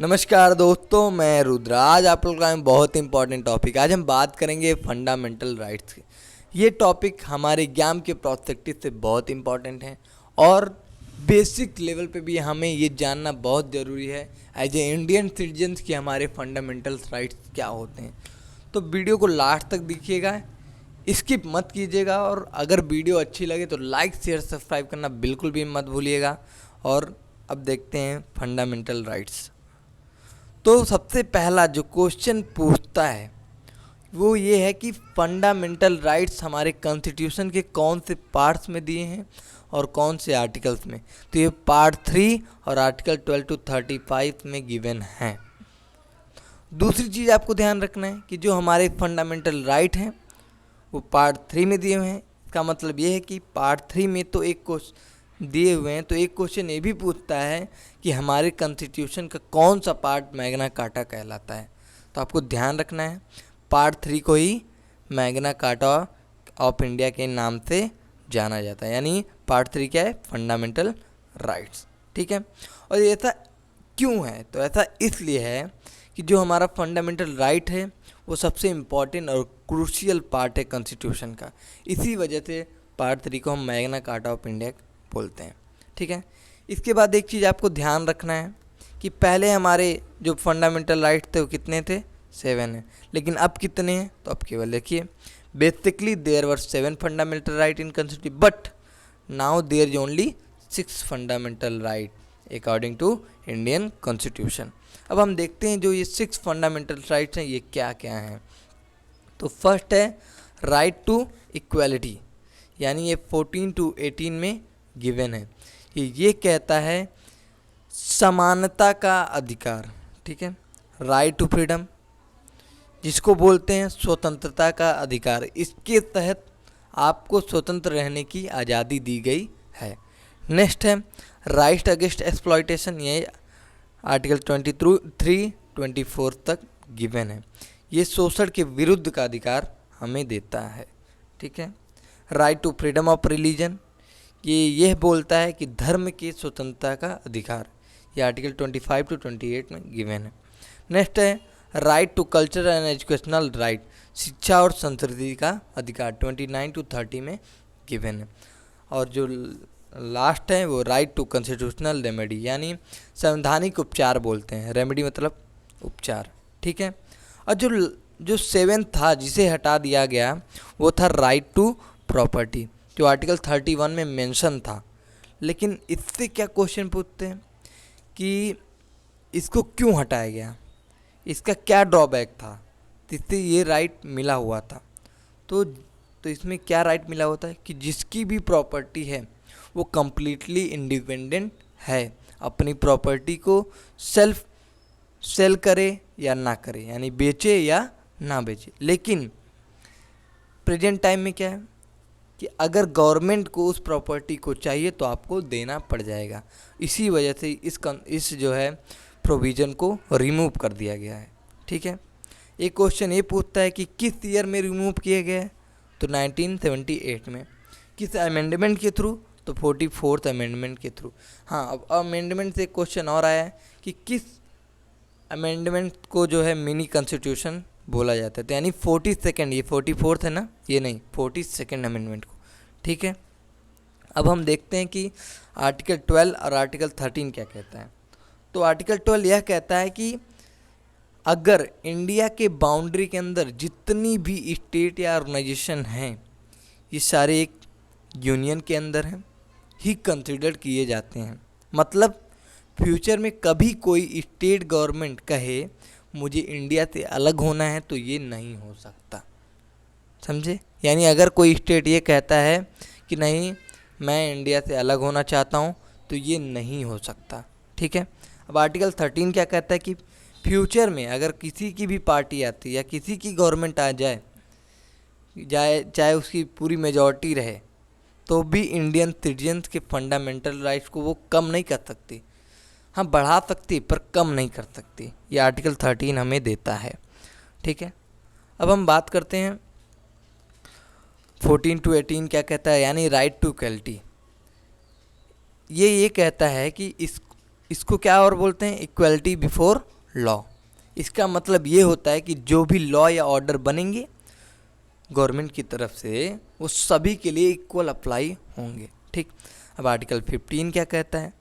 नमस्कार दोस्तों, मैं रुद्र। आज आप लोग का बहुत इंपॉर्टेंट टॉपिक। आज हम बात करेंगे फंडामेंटल राइट्स की। ये टॉपिक हमारे एग्जाम के प्रोस्पेक्टिव से बहुत इंपॉर्टेंट है और बेसिक लेवल पे भी हमें ये जानना बहुत ज़रूरी है एज ए इंडियन सिटीजन्स कि हमारे फंडामेंटल राइट्स क्या होते हैं। तो वीडियो को लास्ट तक देखिएगा, स्किप मत कीजिएगा और अगर वीडियो अच्छी लगे तो लाइक शेयर सब्सक्राइब करना बिल्कुल भी मत भूलिएगा। और अब देखते हैं फंडामेंटल राइट्स। तो सबसे पहला जो क्वेश्चन पूछता है वो ये है कि फंडामेंटल राइट्स हमारे कॉन्स्टिट्यूशन के कौन से पार्ट्स में दिए हैं और कौन से आर्टिकल्स में। तो ये पार्ट 3 और आर्टिकल 12 to 35 में गिवन हैं। दूसरी चीज़ आपको ध्यान रखना है कि जो हमारे फंडामेंटल राइट हैं वो पार्ट 3 में दिए हुए हैं। इसका मतलब ये है कि पार्ट 3 में तो एक क्वेश्चन दिए हुए हैं, तो एक क्वेश्चन ये भी पूछता है कि हमारे कॉन्स्टिट्यूशन का कौन सा पार्ट मैग्ना कार्टा कहलाता है। तो आपको ध्यान रखना है, पार्ट 3 को ही मैग्ना कार्टा ऑफ इंडिया के नाम से जाना जाता है। यानी पार्ट 3 क्या है? Fundamental rights. ठीक है। और ये ऐसा क्यों है? तो ऐसा इसलिए है कि जो हमारा फंडामेंटल राइट है वो सबसे इम्पॉर्टेंट और क्रूशियल पार्ट है कॉन्स्टिट्यूशन का। इसी वजह से पार्ट 3 को हम मैग्ना कार्टा ऑफ इंडिया बोलते हैं। ठीक है। इसके बाद एक चीज़ आपको ध्यान रखना है कि पहले हमारे जो फंडामेंटल राइट थे वो कितने थे? 7 हैं। लेकिन अब कितने हैं? तो अब केवल देखिए, basically there were 7 fundamental right in constitution, but now there is only 6 fundamental right according to Indian constitution. अब हम देखते हैं जो ये 6 फंडामेंटल राइट्स हैं ये क्या क्या हैं। तो फर्स्ट है राइट टू इक्वालिटी, यानी ये 14 to 18 में गिवन है। ये कहता है समानता का अधिकार। ठीक है। राइट टू फ्रीडम, जिसको बोलते हैं स्वतंत्रता का अधिकार। इसके तहत आपको स्वतंत्र रहने की आज़ादी दी गई है। नेक्स्ट है राइट अगेंस्ट एक्सप्लॉयटेशन, ये आर्टिकल 23-24 तक गिवन है। ये शोषण के विरुद्ध का अधिकार हमें देता है। ठीक है। Right to freedom of religion, यह बोलता है कि धर्म की स्वतंत्रता का अधिकार। ये आर्टिकल 25 to 28 में गिवन है। नेक्स्ट है right to culture and educational right, शिक्षा और संस्कृति का अधिकार 29 to 30 में गिवन है। और जो लास्ट है वो राइट टू कॉन्स्टिट्यूशनल रेमेडी, यानी संवैधानिक उपचार बोलते हैं। रेमेडी मतलब उपचार। ठीक है। और जो 7 था जिसे हटा दिया गया वो था राइट टू प्रॉपर्टी, जो आर्टिकल 31 में मेंशन था। लेकिन इससे क्या क्वेश्चन पूछते हैं कि इसको क्यों हटाया गया, इसका क्या ड्रॉबैक था जिससे ये राइट मिला हुआ था। तो इसमें क्या राइट मिला होता है कि जिसकी भी प्रॉपर्टी है वो कम्प्लीटली इंडिपेंडेंट है, अपनी प्रॉपर्टी को सेल्फ सेल करे या ना करे, यानी बेचे या ना बेचे। लेकिन प्रेजेंट टाइम में क्या है कि अगर गवर्नमेंट को उस प्रॉपर्टी को चाहिए तो आपको देना पड़ जाएगा। इसी वजह से इस जो है प्रोविज़न को रिमूव कर दिया गया है। ठीक है। एक क्वेश्चन ये पूछता है कि किस ईयर में रिमूव किया गया है? तो 1978 में। किस अमेंडमेंट के थ्रू? तो 44th अमेंडमेंट के थ्रू। हाँ, अब अमेंडमेंट से एक क्वेश्चन और आया है कि किस अमेंडमेंट को जो है मिनी कॉन्स्टिट्यूशन बोला जाता है। तो यानी 42nd, ये 44th है ना, ये नहीं, 42nd अमेंडमेंट को। ठीक है। अब हम देखते हैं कि आर्टिकल 12 और आर्टिकल 13 क्या कहता है। तो आर्टिकल 12 यह कहता है कि अगर इंडिया के बाउंड्री के अंदर जितनी भी स्टेट या ऑर्गेनाइजेशन हैं ये सारे एक यूनियन के अंदर हैं ही कंसिडर किए जाते हैं। मतलब फ्यूचर में कभी कोई स्टेट गवर्नमेंट कहे मुझे इंडिया से अलग होना है तो ये नहीं हो सकता। समझे? यानी अगर कोई स्टेट ये कहता है कि नहीं मैं इंडिया से अलग होना चाहता हूँ तो ये नहीं हो सकता। ठीक है। अब आर्टिकल 13 क्या कहता है कि फ्यूचर में अगर किसी की भी पार्टी आती है या किसी की गवर्नमेंट आ जाए चाहे उसकी पूरी मेजॉरिटी रहे तो भी इंडियन सिटीजन्स के फंडामेंटल राइट्स को वो कम नहीं कर सकती। हाँ, बढ़ा सकती पर कम नहीं कर सकती। ये आर्टिकल 13 हमें देता है। ठीक है। अब हम बात करते हैं 14 to 18 क्या कहता है, यानी राइट टू इक्वलिटी। ये कहता है कि इसको क्या और बोलते हैं, इक्वलिटी बिफोर लॉ। इसका मतलब ये होता है कि जो भी लॉ या ऑर्डर बनेंगे गवर्नमेंट की तरफ से वो सभी के लिए इक्वल अप्लाई होंगे। ठीक, अब आर्टिकल 15 क्या कहता है,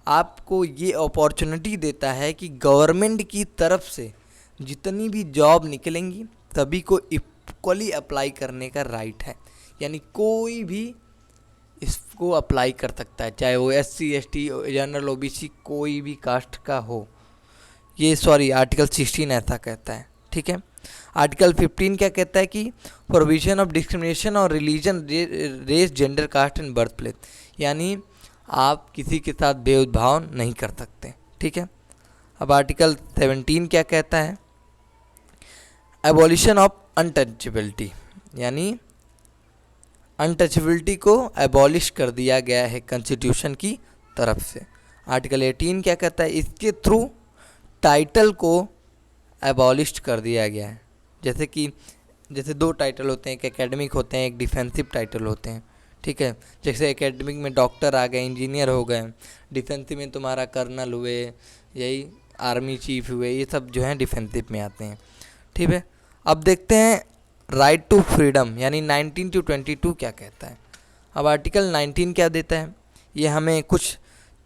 आपको ये अपॉर्चुनिटी देता है कि गवर्नमेंट की तरफ से जितनी भी जॉब निकलेंगी सभी को इक्वली अप्लाई करने का राइट है। यानी कोई भी इसको अप्लाई कर सकता है, चाहे वो SC ST जनरल OBC कोई भी कास्ट का हो। ये आर्टिकल 16 ऐसा कहता है। ठीक है, आर्टिकल 15 क्या कहता है कि प्रोविजन ऑफ डिस्क्रिमिनेशन और religion, race, gender, caste and birth place, यानी आप किसी के साथ भेदभाव नहीं कर सकते। ठीक है, अब आर्टिकल 17 क्या कहता है, एबॉलिशन ऑफ अनटचेबिलिटी, यानी अनटचेबिलिटी को एबॉलिश कर दिया गया है कॉन्स्टिट्यूशन की तरफ से। आर्टिकल 18 क्या कहता है, इसके थ्रू टाइटल को एबॉलिश कर दिया गया है। जैसे दो टाइटल होते हैं, एक एकेडमिक होते हैं, एक डिफेंसिव टाइटल होते हैं। ठीक है, जैसे एकेडमिक में डॉक्टर आ गए, इंजीनियर हो गए, डिफेंसिव में तुम्हारा कर्नल हुए, यही आर्मी चीफ हुए, ये सब जो हैं डिफेंसिव में आते हैं। ठीक है, अब देखते हैं राइट टू फ्रीडम, यानी 19 to 22 क्या कहता है। अब आर्टिकल 19 क्या देता है, ये हमें कुछ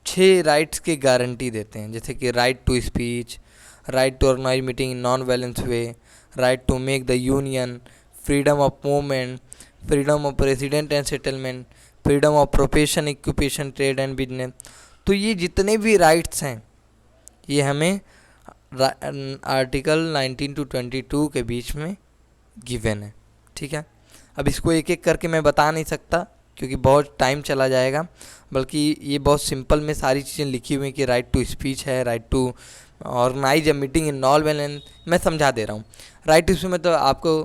6 राइट्स की गारंटी देते हैं, जैसे कि right to speech, right to organise meeting in non violence way, right to make the union, freedom of movement, freedom of resident and settlement, freedom of profession, occupation, trade and business. तो ये जितने भी rights हैं ये हमें article 19 to 22 के बीच में given है। ठीक है, अब इसको एक एक करके मैं बता नहीं सकता क्योंकि बहुत टाइम चला जाएगा, बल्कि ये बहुत सिंपल में सारी चीज़ें लिखी हुई हैं कि राइट टू स्पीच है, right to organise a meeting in non violence, मैं समझा दे रहा हूँ। राइट टू स्पीच में तो आपको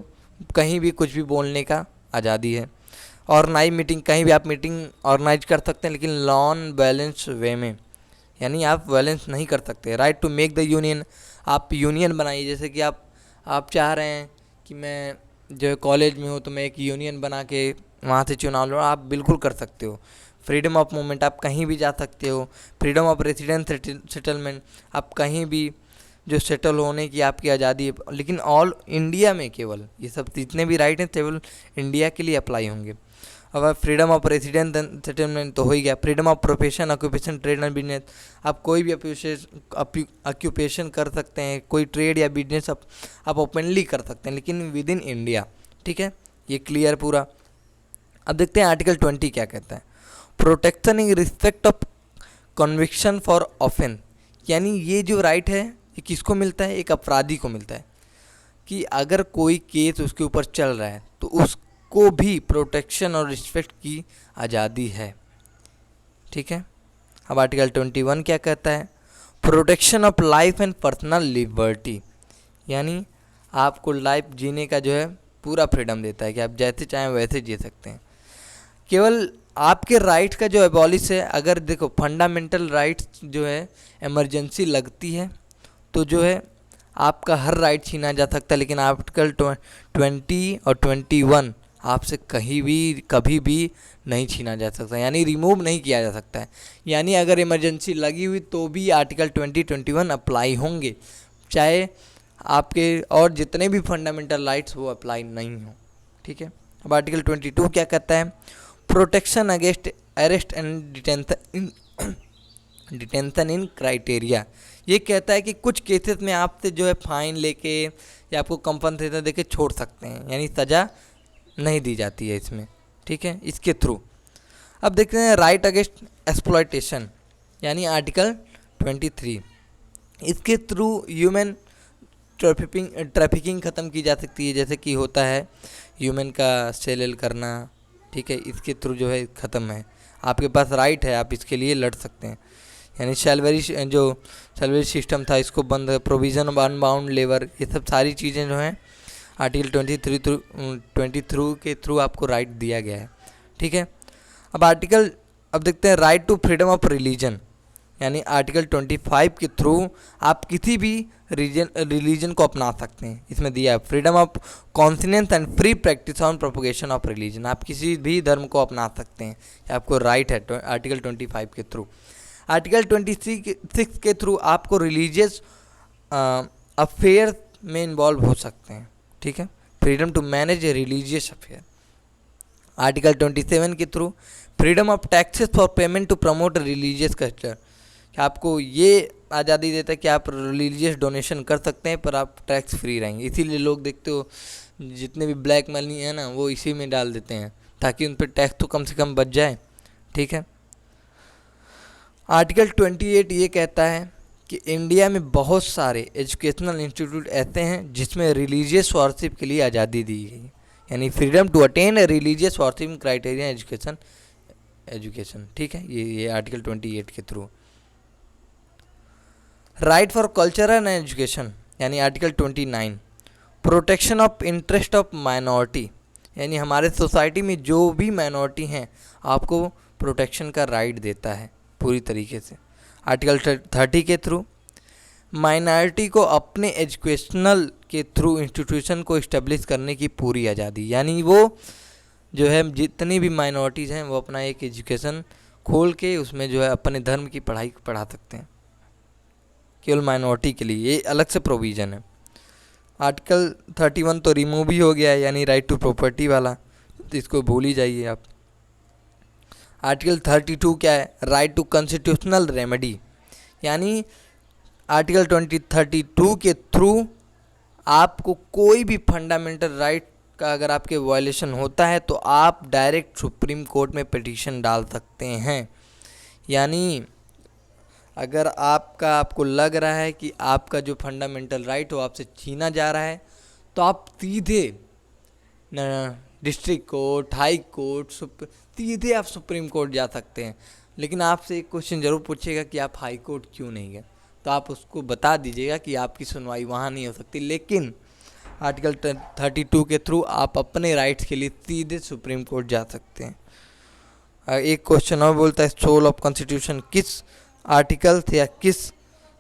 कहीं भी कुछ भी बोलने का आज़ादी है। ऑर्गेनाइज मीटिंग, कहीं भी आप मीटिंग ऑर्गेनाइज कर सकते हैं लेकिन नॉन वायलेंस वे में, यानी आप वायलेंस नहीं कर सकते। Right to make the union, आप यूनियन बनाइए, जैसे कि आप चाह रहे हैं कि मैं जो है कॉलेज में हूँ तो मैं एक यूनियन बना के वहाँ से चुनाव लड़ूँ, आप बिल्कुल कर सकते हो। फ्रीडम ऑफ मूवमेंट, आप कहीं भी जा सकते हो। फ्रीडम ऑफ रेसिडेंस सेटलमेंट, आप कहीं भी जो सेटल होने की आपकी आज़ादी है, लेकिन ऑल इंडिया में केवल ये सब जितने भी राइट हैं केवल इंडिया के लिए अप्लाई होंगे। अब freedom of residence and settlement तो हो ही गया। Freedom of profession, occupation, trade and business, आप कोई भी ऑक्यूपेशन कर सकते हैं, कोई ट्रेड या बिजनेस आप ओपनली कर सकते हैं, लेकिन विद इन इंडिया। ठीक है, ये क्लियर पूरा। अब देखते हैं आर्टिकल 20 क्या कहता है, protection in respect of conviction for offence, यानी ये जो राइट है ये किसको मिलता है, एक अपराधी को मिलता है कि अगर कोई केस उसके ऊपर चल रहा है तो उसको भी प्रोटेक्शन और रिस्पेक्ट की आज़ादी है। ठीक है, अब आर्टिकल 21 क्या कहता है, protection of life and personal liberty, यानी आपको लाइफ जीने का जो है पूरा फ्रीडम देता है कि आप जैसे चाहें वैसे जी सकते हैं। केवल आपके राइट का जो एबॉलिश है, अगर देखो फंडामेंटल राइट्स जो है इमरजेंसी लगती है तो जो है आपका हर राइट छीना जा सकता है, लेकिन आर्टिकल 20 और 21 आपसे कहीं भी कभी भी नहीं छीना जा सकता, यानी रिमूव नहीं किया जा सकता है। यानी अगर इमरजेंसी लगी हुई तो भी आर्टिकल 20-21 अप्लाई होंगे, चाहे आपके और जितने भी फंडामेंटल राइट्स वो अप्लाई नहीं हो। ठीक है, अब आर्टिकल 22 क्या कहता है, protection against arrest and detention in criteria, ये कहता है कि कुछ केसेस में आपसे जो है फाइन लेके या आपको कंपनसेशन देके छोड़ सकते हैं, यानी सज़ा नहीं दी जाती है इसमें। ठीक है, इसके थ्रू। अब देखते हैं राइट अगेंस्ट एक्सप्लॉयटेशन, यानी आर्टिकल 23, इसके थ्रू ह्यूमन ट्रैफिकिंग ख़त्म की जा सकती है, जैसे कि होता है ह्यूमन का सेल करना। ठीक है, इसके थ्रू जो है ख़त्म है, आपके पास राइट है, आप इसके लिए लड़ सकते हैं। यानी सैलरी सिस्टम था इसको बंद, प्रोविज़न ऑफ अनबाउंड लेबर, ये सब सारी चीज़ें जो हैं आर्टिकल 23 के थ्रू आपको राइट दिया गया है। ठीक है, अब देखते हैं right to freedom of religion, यानी आर्टिकल 25 के थ्रू आप किसी भी रिलीजन को अपना सकते हैं। इसमें दिया है freedom of conscience and free practice on propagation of religion, आप किसी भी धर्म को अपना सकते हैं, आपको राइट है आर्टिकल 25 के थ्रू। आर्टिकल 26 के थ्रू आपको रिलीजियस अफेयर में इन्वॉल्व हो सकते हैं, ठीक है। Freedom to manage a religious affair. Article 27 के through freedom of taxes for payment to promote religious culture, आपको ये आज़ादी देता है कि आप रिलीजियस डोनेशन कर सकते हैं पर आप टैक्स फ्री रहेंगे। इसीलिए लोग देखते हो जितने भी ब्लैक मनी है ना वो इसी में डाल देते हैं ताकि उन पर टैक्स तो कम से कम बच जाए, ठीक है। आर्टिकल 28 ये कहता है कि इंडिया में बहुत सारे एजुकेशनल इंस्टीट्यूट ऐसे हैं जिसमें रिलीजियस वर्शिप के लिए आज़ादी दी गई है, यानी freedom to attend religious worship criteria education, ठीक है। ये आर्टिकल 28 के थ्रू। Right for culture and education यानी article 29। Protection of interest of minority, यानी हमारे सोसाइटी में जो भी माइनॉरिटी हैं आपको प्रोटेक्शन का राइट देता है पूरी तरीके से। आर्टिकल 30 के थ्रू माइनॉरिटी को अपने एजुकेशनल के थ्रू इंस्टीट्यूशन को इस्टेब्लिश करने की पूरी आज़ादी, यानी वो जो है जितनी भी माइनॉरिटीज़ हैं वो अपना एक एजुकेशन खोल के उसमें जो है अपने धर्म की पढ़ाई पढ़ा सकते हैं, केवल माइनॉरिटी के लिए ये अलग से प्रोविज़न है। आर्टिकल 31 तो रिमूव ही हो गया है, यानी राइट टू प्रॉपर्टी वाला, तो इसको भूल ही जाइए आप। आर्टिकल 32 क्या है? राइट टू कॉन्स्टिट्यूशनल रेमेडी, यानी आर्टिकल 32 के थ्रू आपको कोई भी फंडामेंटल राइट का अगर आपके वायलेशन होता है तो आप डायरेक्ट सुप्रीम कोर्ट में पिटीशन डाल सकते हैं। यानी अगर आपको लग रहा है कि आपका जो फंडामेंटल राइट हो आपसे छीना जा रहा है तो आप सीधे डिस्ट्रिक्ट कोर्ट, हाई कोर्ट, सीधे आप सुप्रीम कोर्ट जा सकते हैं। लेकिन आपसे एक क्वेश्चन ज़रूर पूछेगा कि आप हाई कोर्ट क्यों नहीं गए, तो आप उसको बता दीजिएगा कि आपकी सुनवाई वहाँ नहीं हो सकती। लेकिन आर्टिकल 32 के थ्रू आप अपने राइट्स के लिए सीधे सुप्रीम कोर्ट जा सकते हैं। एक क्वेश्चन और बोलता है सोल ऑफ कॉन्स्टिट्यूशन किस आर्टिकल या किस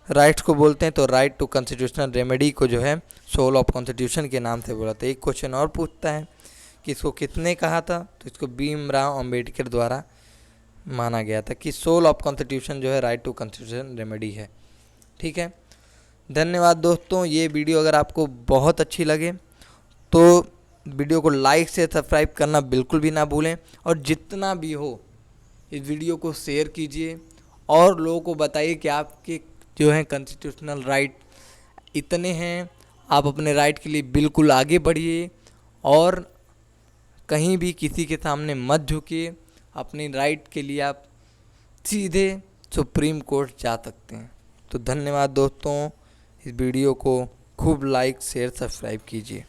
राइट्स को बोलते हैं, तो राइट टू कॉन्स्टिट्यूशनल रेमेडी को जो है सोल ऑफ कॉन्स्टिट्यूशन के नाम से बोला था। एक क्वेश्चन और पूछता है कि इसको किसने कहा था, तो इसको भीमराव अंबेडकर द्वारा माना गया था कि सोल ऑफ कॉन्स्टिट्यूशन जो है राइट टू कॉन्स्टिट्यूशन रेमेडी है, ठीक है। धन्यवाद दोस्तों। ये वीडियो अगर आपको बहुत अच्छी लगे तो वीडियो को लाइक से सब्सक्राइब करना बिल्कुल भी ना भूलें, और जितना भी हो इस वीडियो को शेयर कीजिए और लोगों को बताइए कि आपके जो है कॉन्स्टिट्यूशनल राइट इतने हैं, आप अपने राइट के लिए बिल्कुल आगे बढ़िए और कहीं भी किसी के सामने मत झुकिए। अपने राइट के लिए आप सीधे सुप्रीम कोर्ट जा सकते हैं। तो धन्यवाद दोस्तों, इस वीडियो को खूब लाइक शेयर सब्सक्राइब कीजिए।